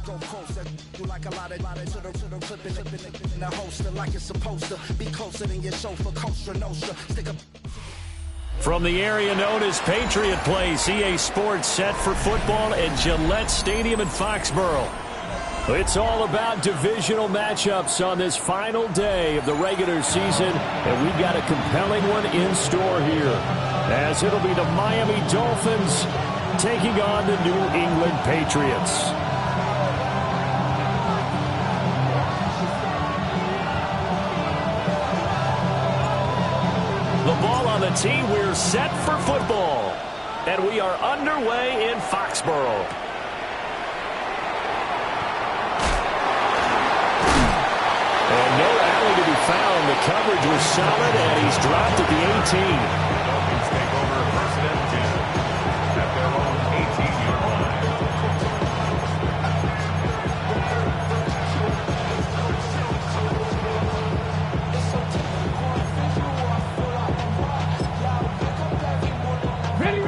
Go closer, you like a lot of to the clipping in the holster like it's supposed to be closer than your chauffeur, Costa Nostra. Stick a From the area known as Patriot Place, EA Sports set for football at Gillette Stadium in Foxborough. It's all about divisional matchups on this final day of the regular season, and we've got a compelling one in store here, as it'll be the Miami Dolphins taking on the New England Patriots. The ball on the tee, we're set for football, and we are underway in Foxborough. And no alley to be found. The coverage was solid, and he's dropped at the 18. Dolphins take over first and 10 at their own 18-yard line. Ready.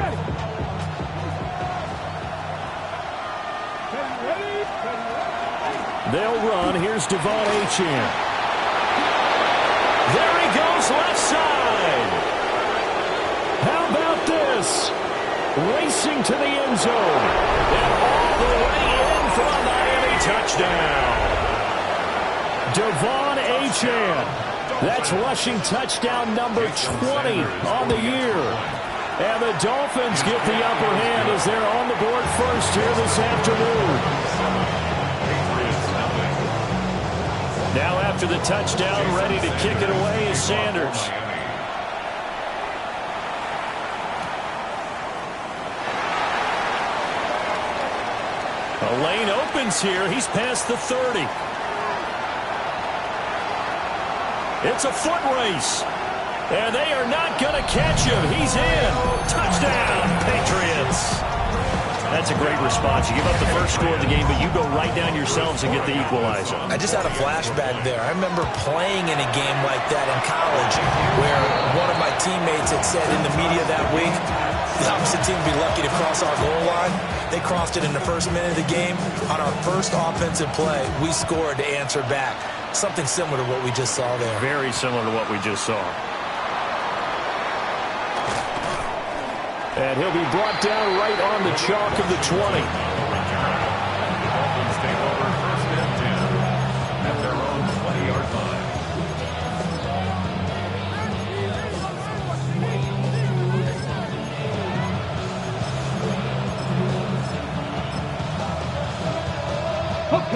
They'll run. Here's Devon Achane. There he goes, left side. How about this? Racing to the end zone. And all the way in for a Miami touchdown. Devon Achane. That's rushing touchdown number 20 on the year. And the Dolphins get the upper hand as they're on the board first here this afternoon. Now after the touchdown, ready to kick it away is Sanders. A lane opens here. He's past the 30. It's a foot race. And they are not going to catch him. He's in. Touchdown, Patriots. That's a great response. You give up the first score of the game, but you go right down yourselves and get the equalizer. I just had a flashback there. I remember playing in a game like that in college where one of my teammates had said in the media that week, the opposite team would be lucky to cross our goal line. They crossed it in the first minute of the game. On our first offensive play, we scored to answer back. Something similar to what we just saw there. Very similar to what we just saw. And he'll be brought down right on the chalk of the 20. Dolphins take over first and 10 at their own 20-yard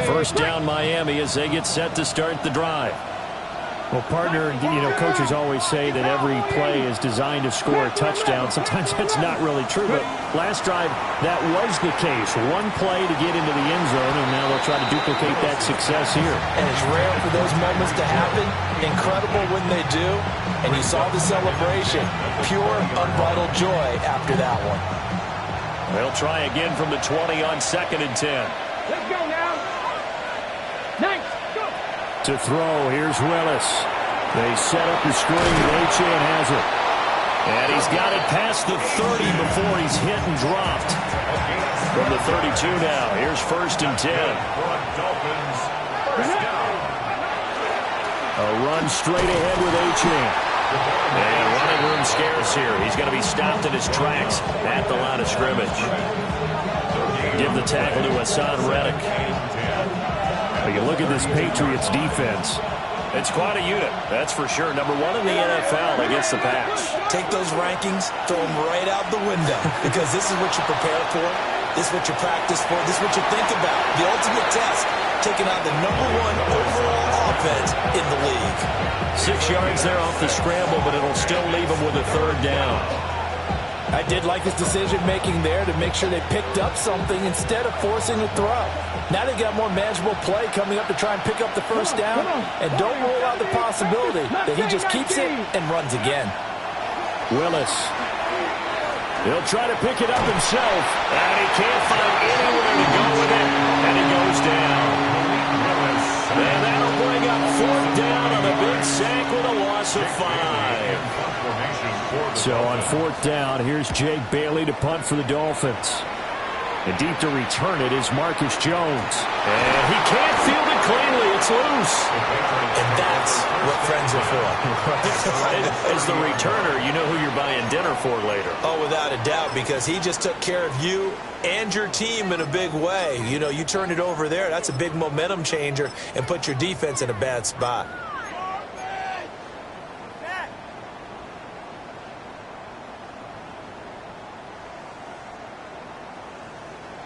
line. First down Miami as they get set to start the drive. Well, partner, coaches always say that every play is designed to score a touchdown. Sometimes that's not really true, but last drive, that was the case. One play to get into the end zone, and now they'll try to duplicate that success here. And it's rare for those moments to happen. Incredible when they do. And you saw the celebration. Pure, unbridled joy after that one. They'll try again from the 20 on 2nd and 10. Let's go now. Nice. To throw, here's Willis. They set up the screen, and Achane has it. And he's got it past the 30 before he's hit and dropped. From the 32 now, here's 1st and 10. A run straight ahead with Achane. And running room scarce here. He's going to be stopped in his tracks at the line of scrimmage. Give the tackle to Hassan Reddick. You look at this Patriots defense. It's quite a unit, that's for sure. Number 1 in the NFL against the pass. Take those rankings, throw them right out the window, because this is what you prepare for. This is what you practice for. This is what you think about. The ultimate test, taking on the number 1 overall offense in the league. 6 yards there off the scramble, but it'll still leave them with a 3rd down. I did like his decision-making there to make sure they picked up something instead of forcing a throw. Now they got more manageable play coming up to try and pick up the first down. And don't rule out the possibility that he just keeps it and runs again. Willis. He'll try to pick it up himself. And he can't find anywhere to go with it. And he goes down. And that'll bring up 4th down on a big sack with a loss of 5. So on 4th down, here's Jake Bailey to punt for the Dolphins. And deep to return it is Marcus Jones. And he can't field it cleanly. It's loose. And that's what friends are for. As the returner, you know who you're buying dinner for later. Oh, without a doubt, because he just took care of you and your team in a big way. You know, you turn it over there, that's a big momentum changer, and put your defense in a bad spot.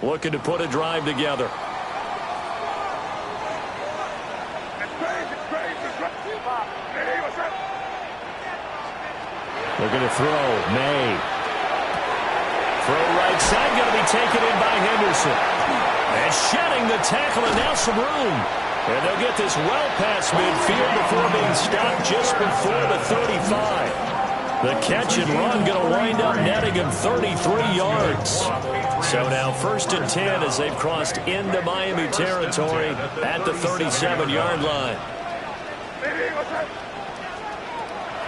Looking to put a drive together. Looking to throw. May. Throw right side. Going to be taken in by Henderson. And shedding the tackle, and now some room. And they'll get this well past midfield before being stopped just before the 35. The catch and run going to wind up netting him 33 yards. So now 1st and 10 as they've crossed into Miami territory at the 37-yard line.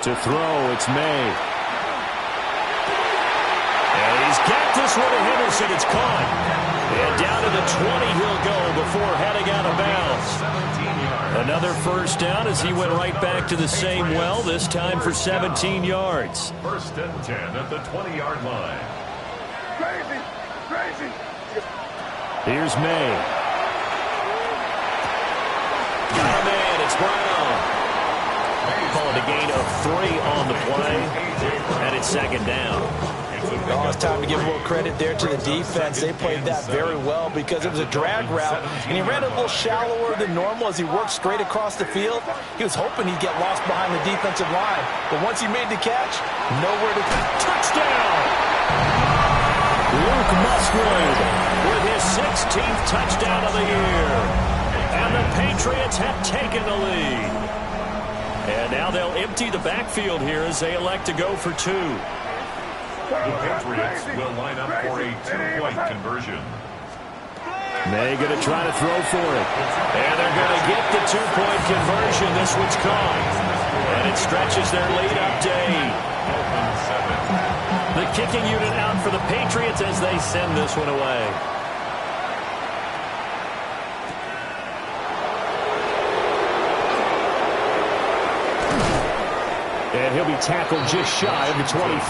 To throw, it's May. And he's got this one to Henderson. It's caught. And down to the 20 he'll go before heading out of bounds. Another first down as he went right back to the same well, this time for 17 yards. 1st and 10 at the 20-yard line. Crazy. Here's May. Got a man, it's Brown. Calling a gain of 3 on the play, and it's 2nd down. Oh, it's time to give a little credit there to the defense. They played that very well because it was a drag route, and he ran a little shallower than normal as he worked straight across the field. He was hoping he'd get lost behind the defensive line, but once he made the catch, nowhere to... Touchdown! Luke Musgrave with his 16th touchdown of the year. And the Patriots have taken the lead. And now they'll empty the backfield here as they elect to go for 2. The Patriots will line up for a 2-point conversion. May going to try to throw for it. And they're going to get the 2-point conversion. This one's caught. And it stretches their lead up to 8. The kicking unit out for the Patriots as they send this one away. And he'll be tackled just shy of the 25.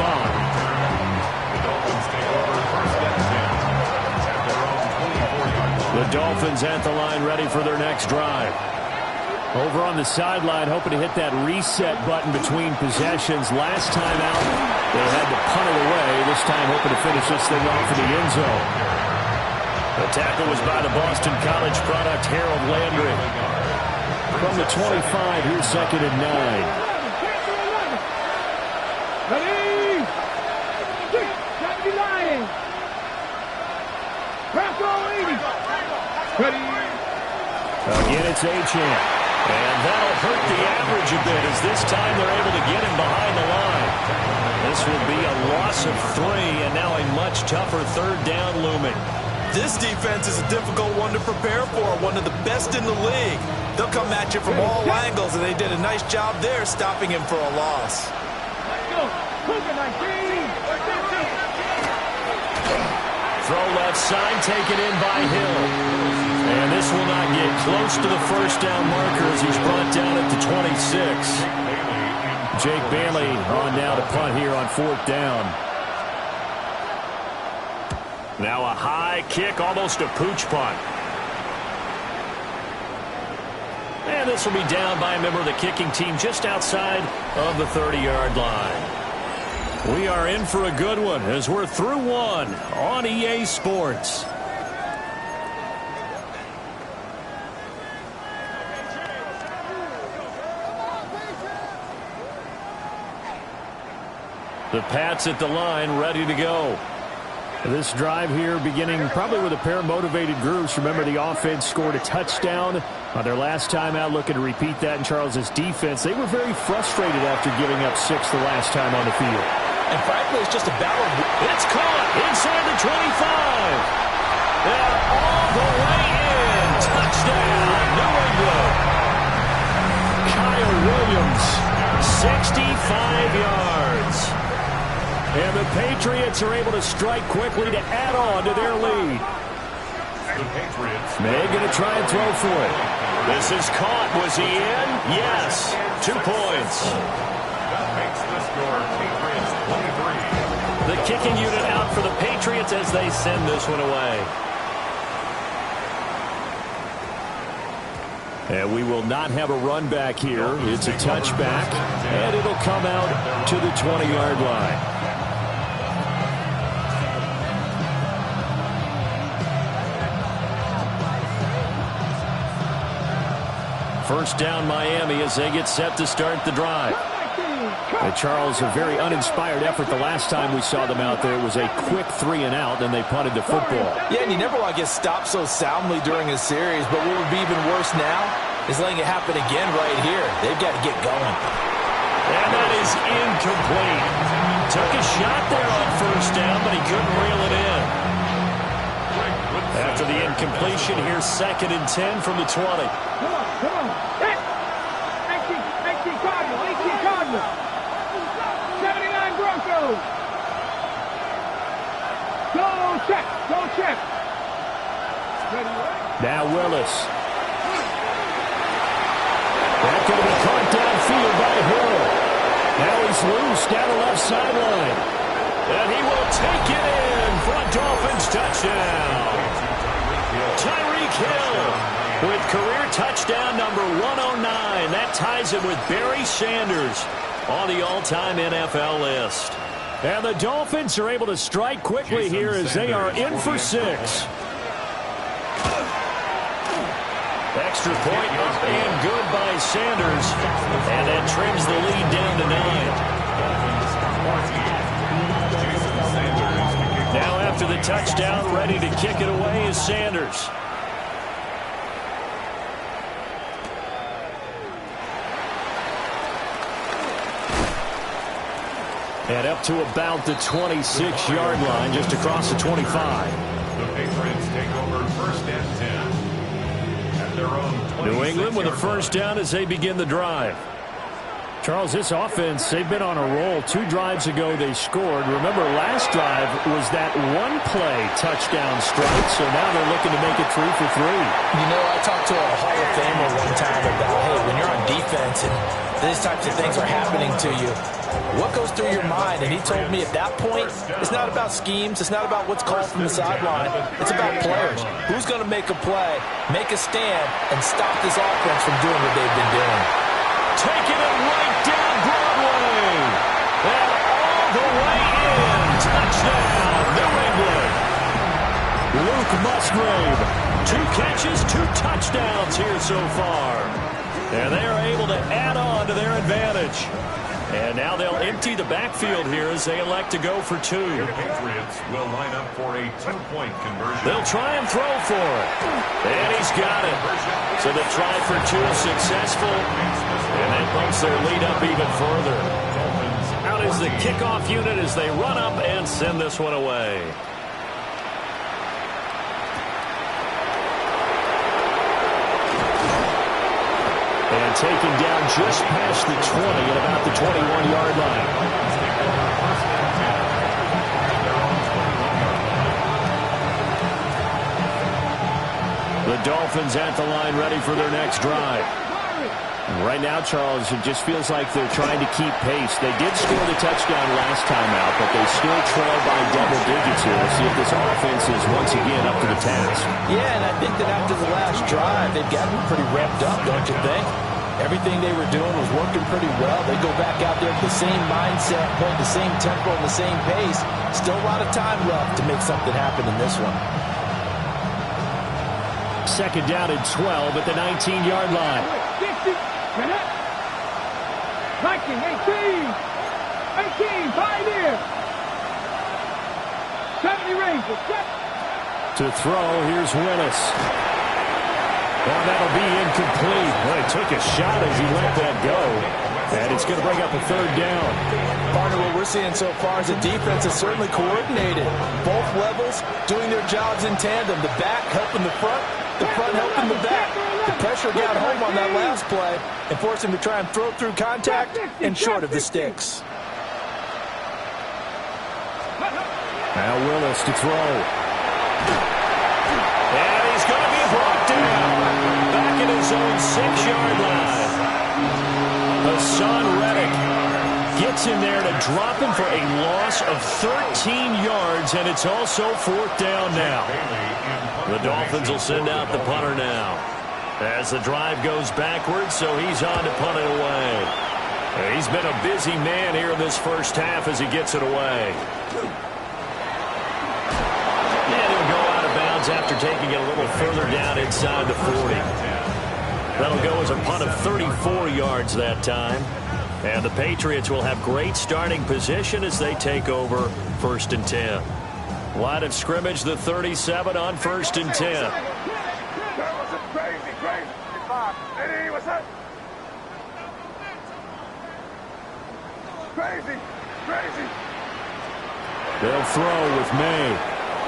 The Dolphins at the line ready for their next drive. Over on the sideline, hoping to hit that reset button between possessions. Last time out, they had to punt it away. This time, hoping to finish this thing off in the end zone. The tackle was by the Boston College product, Harold Landry. From the 25, here's 2nd and 9. Again, it's Achane. And that'll hurt the average a bit as this time they're able to get him behind the line. This will be a loss of 3 and now a much tougher 3rd down looming. This defense is a difficult one to prepare for, one of the best in the league. They'll come at you from all angles, and they did a nice job there stopping him for a loss. Throw left side, taken in by Hill. And this will not get close to the first down marker as he's brought down at the 26. Jake Bailey on now to punt here on 4th down. Now a high kick, almost a pooch punt. And this will be down by a member of the kicking team just outside of the 30-yard line. We are in for a good one as we're through 1 on EA Sports. The Pats at the line, ready to go. This drive here beginning probably with a pair of motivated groups. Remember, the offense scored a touchdown on their last time out, looking to repeat that in Charles's defense. They were very frustrated after giving up 6 the last time on the field. And frankly, it's just a battle. It's caught inside the 25. And all the way in. Touchdown, New England. Kyle Williams, 65 yards. And the Patriots are able to strike quickly to add on to their lead. The Patriots. May going to try and throw for it. This is caught. Was he in? Yes. 2 points. That makes the score Patriots 23. The kicking unit out for the Patriots as they send this one away. And we will not have a run back here. It's a touchback, and it'll come out to the 20-yard line. First down, Miami, as they get set to start the drive. And Charles, a very uninspired effort the last time we saw them out there. It was a quick 3 and out, then they punted the football. Yeah, and you never want to get stopped so soundly during a series, but what would be even worse now is letting it happen again right here. They've got to get going. And that is incomplete. Took a shot there on first down, but he couldn't reel it in. After the incompletion, here's 2nd and 10 from the 20. Come on. Hit. 18 Cardinals. 79 Broncos. Go check. Now Willis. That going to be caught downfield by Hill. Now he's loose down the left sideline. And he will take it in for a Dolphins touchdown. Tyreek Hill with career touchdown number 109. That ties him with Barry Sanders on the all-time NFL list. And the Dolphins are able to strike quickly here as they are in for 6. Extra point up and good by Sanders. And that trims the lead down to 9. Now after the touchdown, ready to kick it away is Sanders. And up to about the 26-yard line, just across the 25. The Patriots take over 1st and 10. At their own New England with a first down as they begin the drive. Charles, this offense, they've been on a roll. 2 drives ago they scored. Remember, last drive was that one-play touchdown strike, so now they're looking to make it 3 for 3. You know, I talked to a Hall of Famer one time about, hey, when you're on defense and these types of things are happening to you, what goes through your mind? And he told me at that point, it's not about schemes. It's not about what's called from the sideline. It's about players. Who's going to make a play, make a stand, and stop this offense from doing what they've been doing? Taking it right down Broadway. And all the way in. Touchdown, New England. Luke Musgrave. 2 catches, 2 touchdowns here so far. And they are able to add on to their advantage. And now they'll empty the backfield here as they elect to go for 2. The Patriots will line up for a 2-point conversion. They'll try and throw for it. And he's got it. So the try for 2 is successful. And that bumps their lead up even further. Out is the kickoff unit as they run up and send this one away. And taken down just past the 20 at about the 21-yard line. The Dolphins at the line ready for their next drive. Right now, Charles, it just feels like they're trying to keep pace. They did score the touchdown last time out, but they still trail by double digits here. We'll see if this offense is once again up to the task. Yeah, and I think that after the last drive, they've gotten pretty ramped up, don't you think? Everything they were doing was working pretty well. They go back out there with the same mindset, playing the same tempo and the same pace. Still a lot of time left to make something happen in this one. 2nd down and 12 at the 19-yard line. 19, 18, 5 here. 70 Rangers. To throw, here's Willis. Well, that'll be incomplete. Well, he took a shot as he let that go. And it's going to bring up a 3rd down. Partner, what we're seeing so far is the defense is certainly coordinated. Both levels doing their jobs in tandem. The back helping the front helping the back. The pressure got home on that last play and forced him to try and throw through contact and short of the sticks. Now Willis to throw. And he's going to be brought down. Back at his own 6-yard line. Hassan Reddick gets in there to drop him for a loss of 13 yards, and it's also 4th down now. The Dolphins will send out the punter now. As the drive goes backwards, so he's on to punt it away. He's been a busy man here in this first half as he gets it away. And he'll go out of bounds after taking it a little further down inside the 40. That'll go as a punt of 34 yards that time. And the Patriots will have great starting position as they take over 1st and 10. Line of scrimmage, the 37 on 1st and 10. Crazy. They'll throw with May.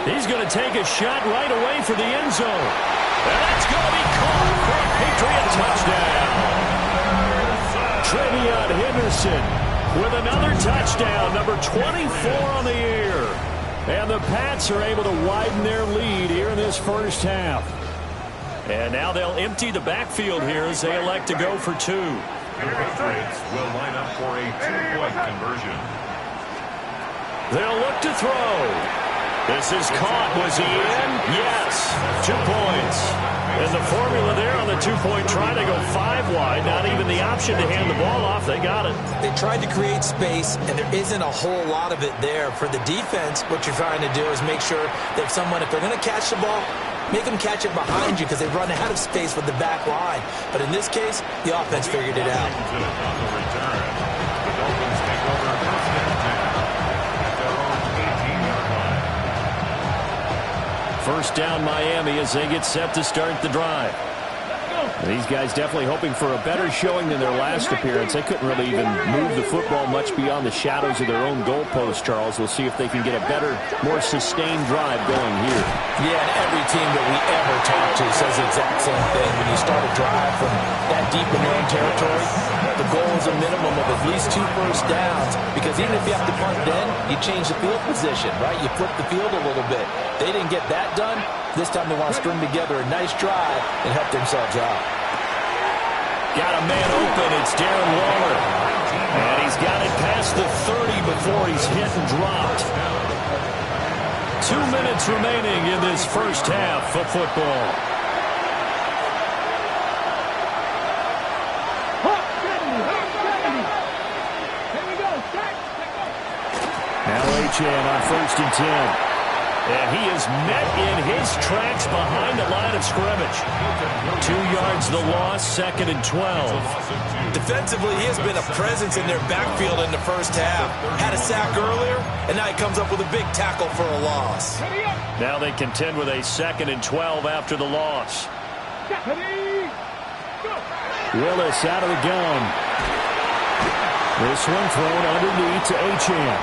He's going to take a shot right away for the end zone. And that's going to be caught for a Patriot touchdown. Travion Henderson with another touchdown, number 24 on the year. And the Pats are able to widen their lead here in this first half. And now they'll empty the backfield here as they elect to go for 2. The Patriots will line up for a 2-point conversion. They'll look to throw. This is caught. Was he in? Yes. 2 points. And the formula there on the 2-point try to go 5 wide. Not even the option to hand the ball off. They got it. They tried to create space, and there isn't a whole lot of it there. For the defense, what you're trying to do is make sure that if they're going to catch the ball, make them catch it behind you because they run out of space with the back line. But in this case, the offense figured it out. To the return. The Dolphins take over 1st and 10 at their own 18-yard line. First down Miami as they get set to start the drive. These guys definitely hoping for a better showing than their last appearance. They couldn't really even move the football much beyond the shadows of their own goalpost, Charles. We'll see if they can get a better, more sustained drive going here. Yeah, and every team that we ever talk to says the exact same thing. When you start a drive from that deep in your own territory, the goal is a minimum of at least 2 first downs, because even if you have to punt then, you change the field position, right? You flip the field a little bit. They didn't get that done. This time they want to string together a nice drive and help themselves out. Got a man open. It's Darren Waller. And he's got it past the 30 before he's hit and dropped. 2 minutes remaining in this first half of football. Here we go. Now Achane on 1st and 10. And he is met in his tracks behind the line of scrimmage. 2 yards the loss, 2nd and 12. Defensively, he has been a presence in their backfield in the first half. Had a sack earlier, and now he comes up with a big tackle for a loss. Now they contend with a 2nd and 12 after the loss. Willis out of the gun. This one thrown underneath to Achane.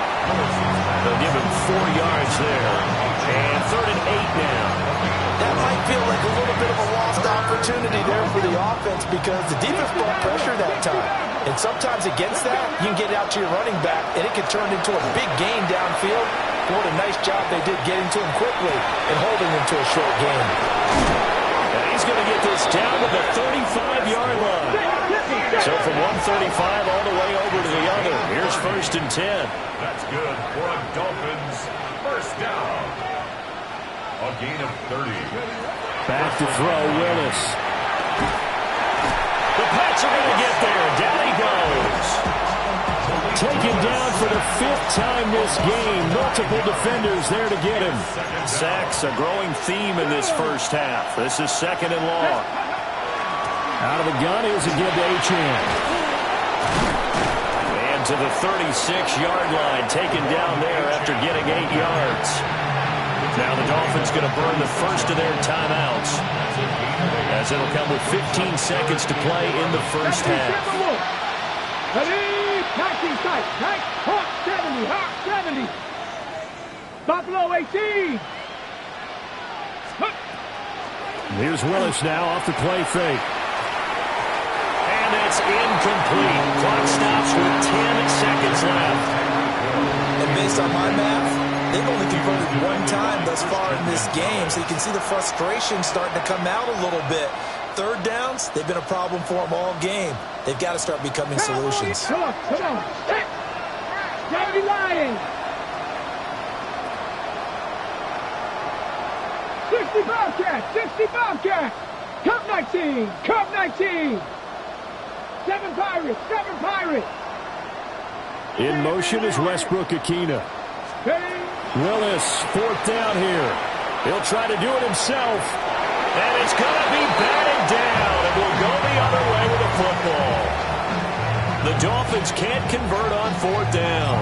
They'll give him 4 yards there. And 3rd and 8 now. That might feel like a little bit of a lost opportunity there for the offense because the defense brought pressure that time. And sometimes against that, you can get out to your running back, and it can turn into a big gain downfield. What a nice job they did getting to him quickly and holding him to a short gain. And he's going to get this down to the 35-yard line. So from 135 all the way over to the other. Here's 1st and 10. That's good for a Dolphins first down. A gain of 30. Back to throw, Willis. The Pats are going to get there. Down he goes. Taken down for the 5th time this game. Multiple defenders there to get him. Sacks a growing theme in this first half. This is 2nd and long. Out of the gun is again to Achane. And to the 36-yard line. Taken down there after getting 8 yards. Now the Dolphins going to burn the first of their timeouts, as it'll come with 15 seconds to play in the first half. Ready? Passing sight. Right. Hawk 70. Hawk 70. Buffalo 18. Here's Willis now off the play fake. And it's incomplete. Clock stops with 10 seconds left. And based on my math, they've only converted one time thus far in this game, so you can see the frustration starting to come out a little bit. Third downs, they've been a problem for them all game. They've got to start becoming solutions. Come on, come on. Hey, gotta be lying. 60 Bobcats, 60 Bobcats. Cup 19, Cup 19. 7 Pirates, 7 Pirates. In motion is Westbrook-Akina. Ready? Willis, 4th down here. He'll try to do it himself. And it's going to be batted down. And will go the other way with the football. The Dolphins can't convert on 4th down.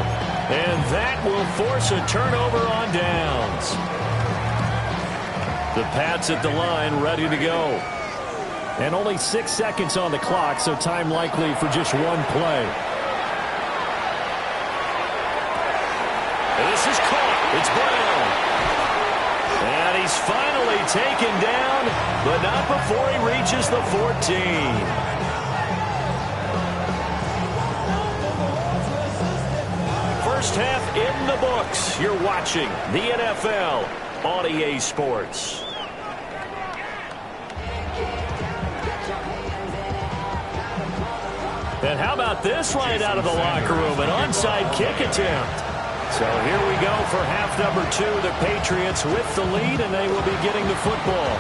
And that will force a turnover on downs. The Pats at the line, ready to go. And only 6 seconds on the clock, so time likely for just one play. This is caught. It's Brown. And he's finally taken down, but not before he reaches the 14. First half in the books. You're watching the NFL on EA Sports. And how about this right out of the locker room? An onside kick attempt. So here we go for half number 2. The Patriots with the lead, and they will be getting the football.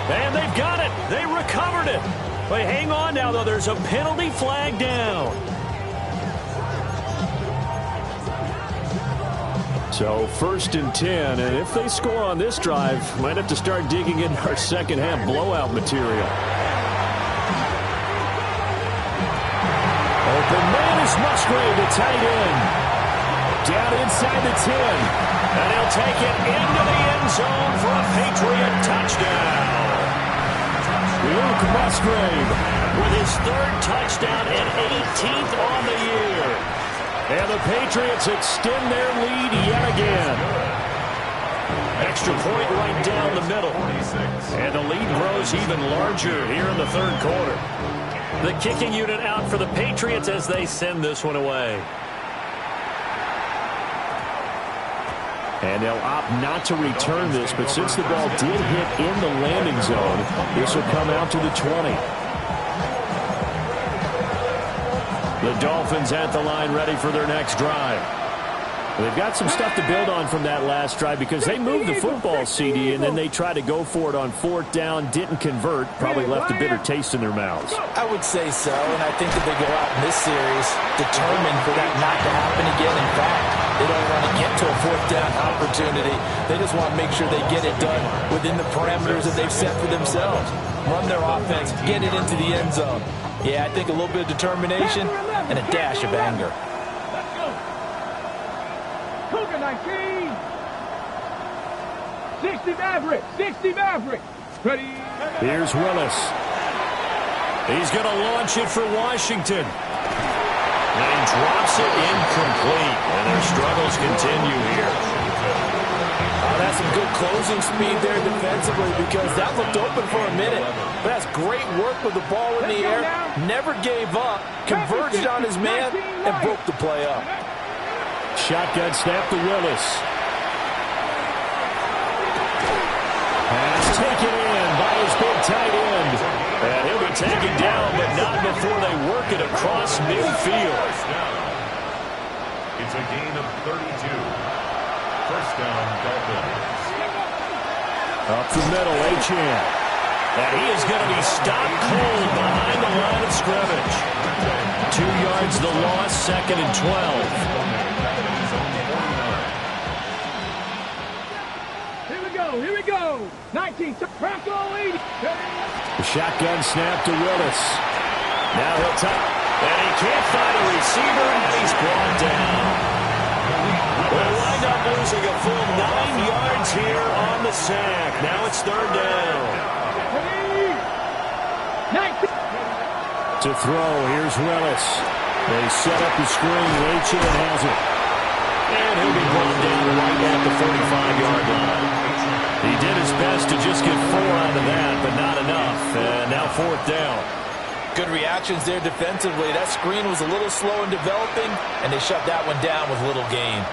And they've got it. They recovered it. But hang on now, though. There's a penalty flag down. So 1st and 10, and if they score on this drive, might have to start digging in our second half blowout material. Open man is Musgrave, the tight end. Down inside the 10. And he'll take it into the end zone for a Patriot touchdown. Luke Musgrave with his 3rd touchdown and 18th on the year. And the Patriots extend their lead yet again. Extra point right down the middle. And the lead grows even larger here in the 3rd quarter. The kicking unit out for the Patriots as they send this one away. And they'll opt not to return this, but since the ball did hit in the landing zone, this will come out to the 20. The Dolphins at the line ready for their next drive. They've got some stuff to build on from that last drive because they moved the football, CD, and then they tried to go for it on 4th down, didn't convert, probably left a bitter taste in their mouths. I would say so, and I think that they go out in this series determined for that not to happen again. In fact, they don't want to get to a 4th down opportunity. They just want to make sure they get it done within the parameters that they've set for themselves. Run their offense, get it into the end zone. Yeah, I think a little bit of determination and a dash of anger. Let's go. Cougar 19. 60 Maverick. 60 Maverick. Ready. Here's Willis. He's going to launch it for Washington. And he drops it incomplete. And their struggles continue here. That's some good closing speed there defensively because that looked open for a minute. But that's great work with the ball in the air. Never gave up. Converged on his man and broke the play up. Shotgun snap to Willis. Pass taken in by his big tight end. And he'll be taken down, but not before they work it across midfield. It's a gain of 32. First down, Dolphins. Up the middle, Achane. And he is going to be stopped cold behind the line of scrimmage. 2 yards the loss, 2nd and 12. Here we go. 19, Franco 80. The shotgun snap to Willis. Now he'll top. And he can't find a receiver, and he's brought down. We'll wind up losing a full 9 yards here on the sack. Now it's 3rd down. 19. To throw, here's Willis. They set up the screen. Achane has it. And he'll be brought down right at the 45-yard line. He did his best to just get 4 out of that, but not enough. And now 4th down. Good reactions there defensively. That screen was a little slow in developing, and they shut that one down with little gain.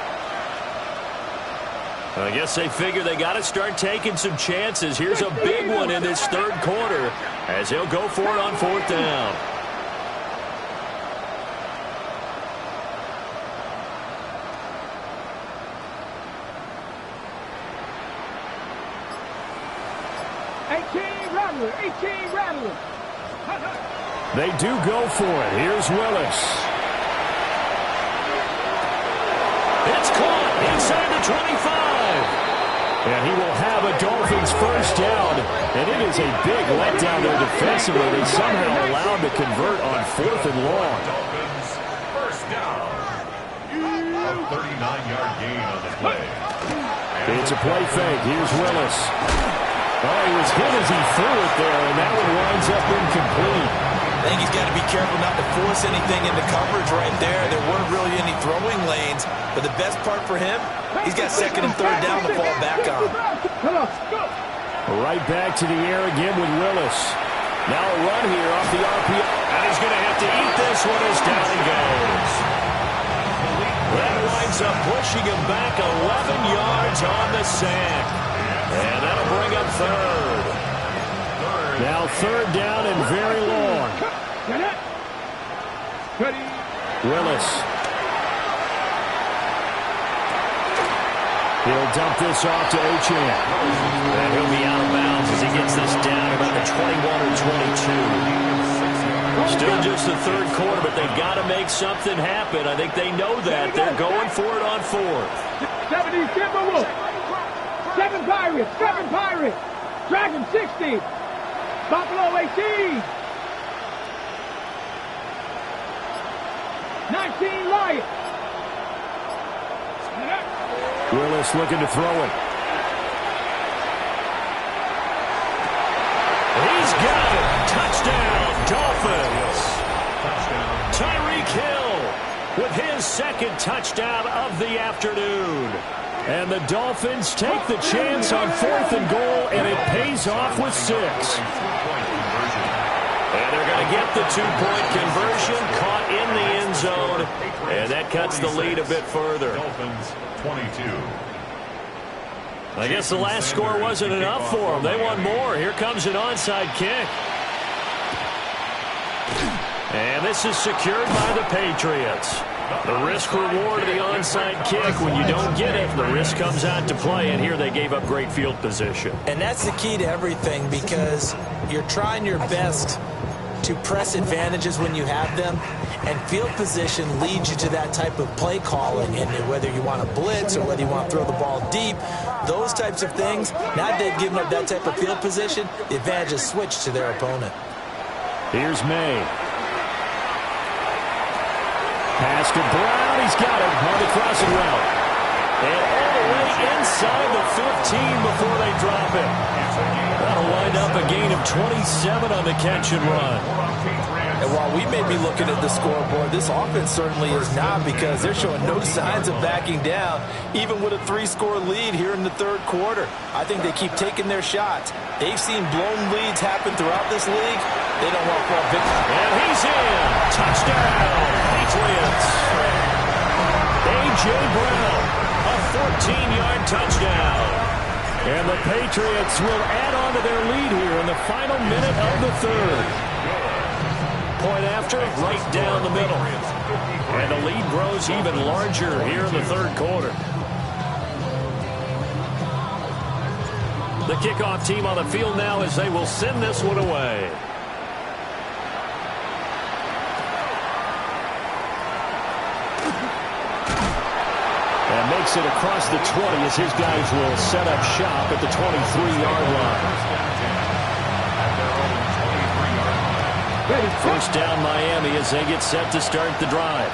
I guess they figure they got to start taking some chances. Here's a big one in this third quarter as he'll go for it on fourth down. They do go for it. Here's Willis. It's caught inside the 25. And he will have a Dolphins first down. And it is a big letdown there defensively. They somehow allowed to convert on fourth and long. Dolphins first down. A 39-yard gain on the play. It's a play fake. Here's Willis. Oh, he was hit as he threw it there, and that one winds up incomplete. I think he's got to be careful not to force anything into coverage right there. There weren't really any throwing lanes, but the best part for him, he's got second and third down to fall back on. Right back to the air again with Willis. Now a run here off the RPO. And he's going to have to eat this one as down he goes. That winds up pushing him back 11 yards on the sack. And that'll bring up third. Now third down and very long. Willis. He'll dump this off to Achane. And he'll be out of bounds as he gets this down about the 21 or 22. Still just the third quarter, but they've got to make something happen. I think they know that. They're going for it on fourth. 7 Pirates, 7 Pirates. Dragon 60. Buffalo 18. 19 Lions. Willis looking to throw it. He's got it. Touchdown, Dolphins. Tyreek Hill with his second touchdown of the afternoon. And the Dolphins take the chance on fourth and goal, and it pays off with 6. And they're going to get the two-point conversion, caught in the end zone, and that cuts the lead a bit further. Dolphins 22. I guess the last score wasn't enough for them. They want more. Here comes an onside kick. And this is secured by the Patriots. The risk-reward of the onside kick, when you don't get it, the risk comes out to play, and here they gave up great field position. And that's the key to everything, because you're trying your best to press advantages when you have them, and field position leads you to that type of play calling, and whether you want to blitz or whether you want to throw the ball deep, those types of things. Now that they've given up that type of field position, the advantage is switched to their opponent. Here's May. Pass to Brown. He's got it on the crossing route. And all the way inside the 15 before they drop it. That'll wind up a gain of 27 on the catch and run. And while we may be looking at the scoreboard, this offense certainly is not, because they're showing no signs of backing down, even with a 3-score lead here in the third quarter. I think they keep taking their shots. They've seen blown leads happen throughout this league. They don't want for a victory. And he's in. Touchdown, Patriots. A.J. Brown, a 14-yard touchdown. And the Patriots will add on to their lead here in the final minute of the third. Point after, right down the middle. And the lead grows even larger here in the third quarter. The kickoff team on the field now as they will send this one away. And makes it across the 20 as his guys will set up shop at the 23-yard line. First down Miami as they get set to start the drive.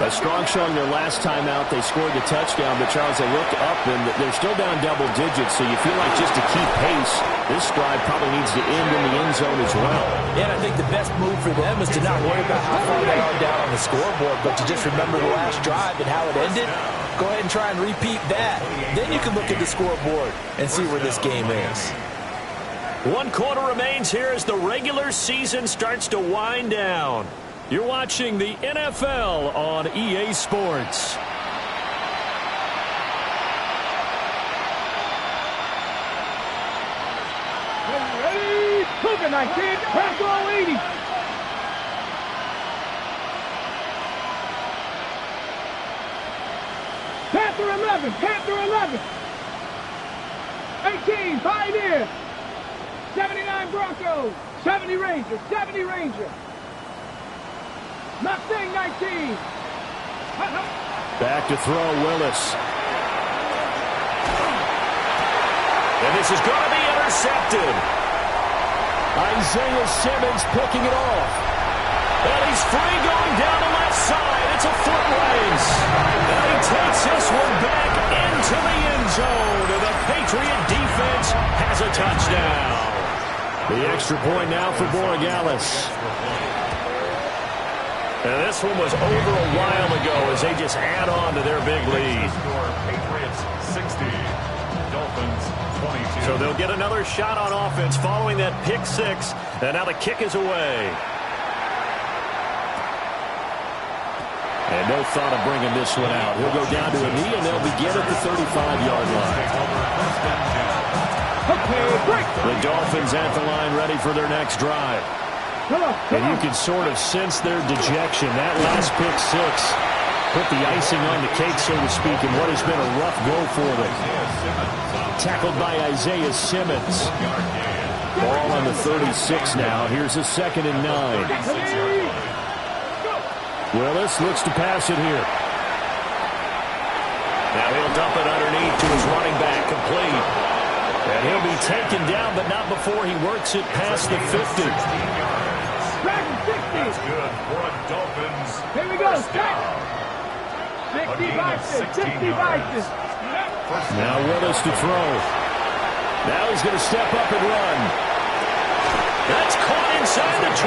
A strong showing their last time out. They scored the touchdown, but Charles, they look up and they're still down double digits, so you feel like just to keep pace, this drive probably needs to end in the end zone as well. Yeah, and I think the best move for them is to not worry about how far they are down on the scoreboard, but to just remember the last drive and how it ended. Go ahead and try and repeat that. Then you can look at the scoreboard and see where this game is. 1 quarter remains here as the regular season starts to wind down. You're watching the NFL on EA Sports. Panther 19, Panther 80. Panther 11, Panther 11. 18, Pioneer. 79 Broncos, 70 Ranger, 70 Ranger. Mustang 19. Back to throw, Willis. And this is going to be intercepted. Isaiah Simmons picking it off. And he's free going down the left side. It's a foot race. And he takes this one back into the end zone. And the Patriot defense has a touchdown. The extra point now for Borregales. And this one was over a while ago as they just add on to their big lead. Patriots 60, Dolphins 22. So they'll get another shot on offense following that pick six. And now the kick is away. And no thought of bringing this one out. He'll go down to a knee, and they'll begin at the 35-yard line. The Dolphins at the line ready for their next drive. And you can sort of sense their dejection. That last pick six put the icing on the cake, so to speak, in what has been a rough go for them. Tackled by Isaiah Simmons. Ball on the 36 now. Here's a 2nd and 9. Willis looks to pass it here. Now he'll dump it underneath to his running back, complete. And he'll be taken down, but not before he works it past the 50. That's good for a Dolphins. Here we go. 60 boxes. 60 boxes. Now Willis to throw. Now he's going to step up and run. That's caught inside the 20.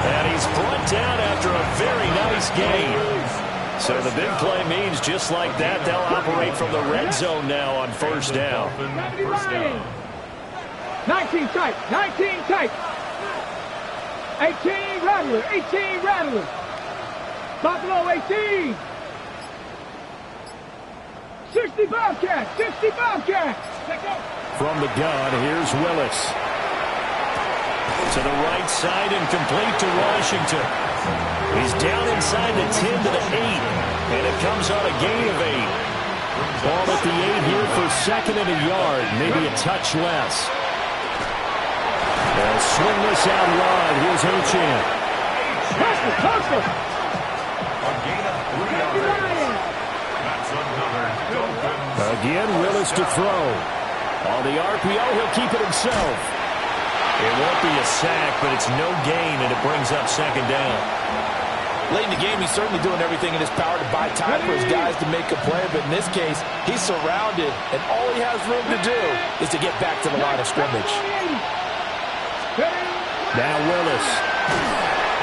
And he's brought down after a very nice gain. So the big play means just like that, they'll operate from the red zone now on first down. 19 tight. 19 tight. 18 Rattler. 18 Rattler. Buffalo 18. 60 Bobcats. 60 Bobcats. From the gun, here's Willis. To the right side and complete to Washington. He's down inside the 10 to the 8. And it comes on a gain of 8. Ball at the 8 here for 2nd and a yard. Maybe a touch less. And swingless out wide. Here's Ochan. A gain of 3 yards. That's another Dolphins. Again, Willis to throw. On the RPO, he'll keep it himself. It won't be a sack, but it's no gain, and it brings up 2nd down. Late in the game, he's certainly doing everything in his power to buy time for his guys to make a play, but in this case, he's surrounded, and all he has room to do is to get back to the line of scrimmage. Now Willis.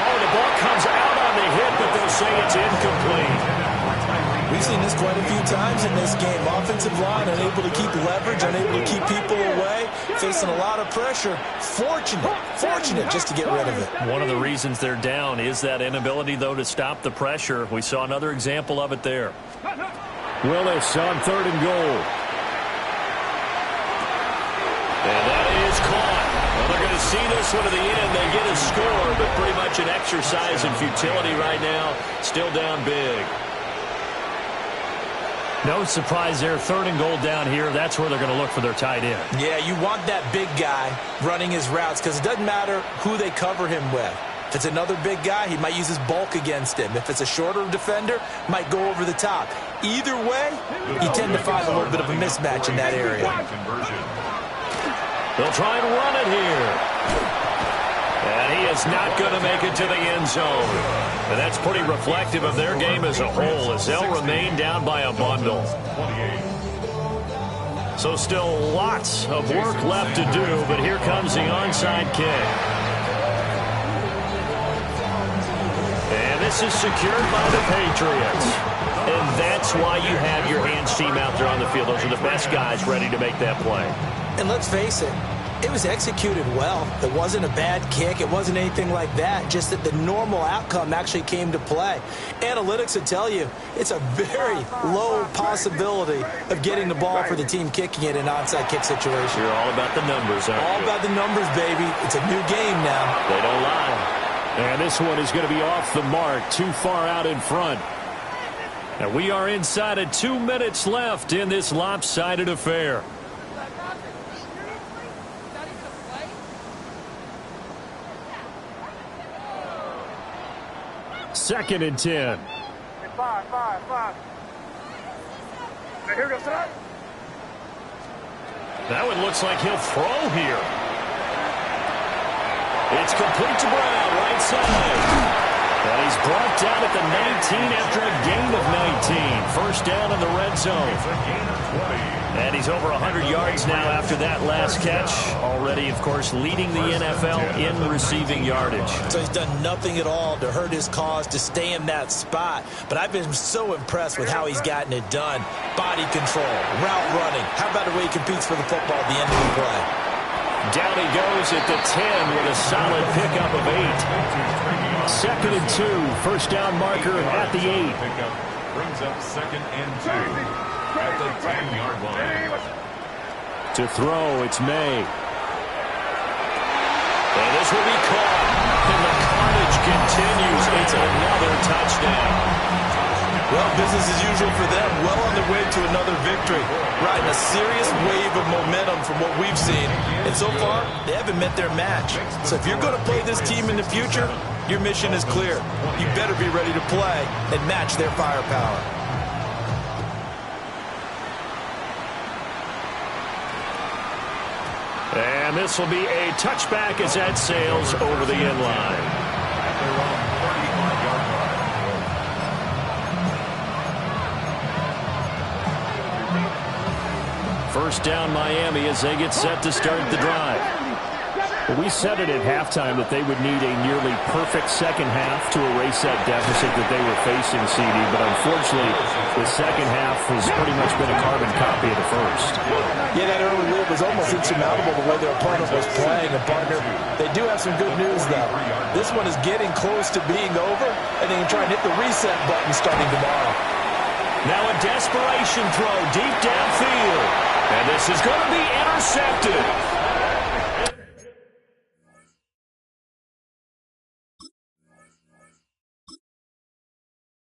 Oh, the ball comes out on the hit, but they'll say it's incomplete. We've seen this quite a few times in this game. Offensive line unable to keep leverage, unable to keep people away, facing a lot of pressure. Fortunate just to get rid of it. One of the reasons they're down is that inability, though, to stop the pressure. We saw another example of it there. Willis on 3rd and goal. And that is caught. Well, they're going to see this one to the end. They get a score, but pretty much an exercise in futility right now. Still down big. No surprise there. 3rd and goal down here. That's where they're going to look for their tight end. Yeah, you want that big guy running his routes because it doesn't matter who they cover him with. If it's another big guy, he might use his bulk against him. If it's a shorter defender, might go over the top. Either way, you tend to find a little bit of a mismatch in that area. They'll try and run it here. And he is not going to make it to the end zone. And that's pretty reflective of their game as a whole, as they'll remain down by a bundle. So still lots of work left to do, but here comes the onside kick. And this is secured by the Patriots. And that's why you have your hands team out there on the field. Those are the best guys ready to make that play. And let's face it, It was executed well. It wasn't a bad kick. It wasn't anything like that. Just that the normal outcome actually came to play. Analytics would tell you it's a very low possibility of getting the ball for the team kicking it in an onside kick situation. You're all about the numbers, aren't you? All about the numbers, baby. It's a new game now. They don't lie. And this one is going to be off the mark, too far out in front. And we are inside of 2 minutes left in this lopsided affair. Second and 10. Five. Here goes that. That one looks like he'll throw here. It's complete to Brown, right side. And he's brought down at the 19 after a gain of 19. First down in the red zone. And he's over 100 yards now after that last catch. Already, of course, leading the NFL in receiving yardage. So he's done nothing at all to hurt his cause, to stay in that spot. But I've been so impressed with how he's gotten it done. Body control, route running. How about the way he competes for the football at the end of the play? Down he goes at the 10 with a solid pickup of 8. Second and 2. First down marker at the 8. Brings up second and 2 at the 10-yard line. To throw, it's May. And this will be caught. And the carnage continues. It's another touchdown. Well, business as usual for them. Well on their way to another victory. Riding a serious wave of momentum from what we've seen. And so far, they haven't met their match. So if you're going to play this team in the future, your mission is clear. You better be ready to play and match their firepower. And this will be a touchback as that sails over the end line. First down Miami as they get set to start the drive. Well, we said it at halftime that they would need a nearly perfect second half to erase that deficit that they were facing, CD. But unfortunately, the second half has pretty much been a carbon copy of the first. Yeah, that early lead was almost insurmountable the way their opponent was playing. And, partner, they do have some good news, though. This one is getting close to being over, and they can try and hit the reset button starting tomorrow. Now a desperation throw deep downfield. And this is going to be intercepted.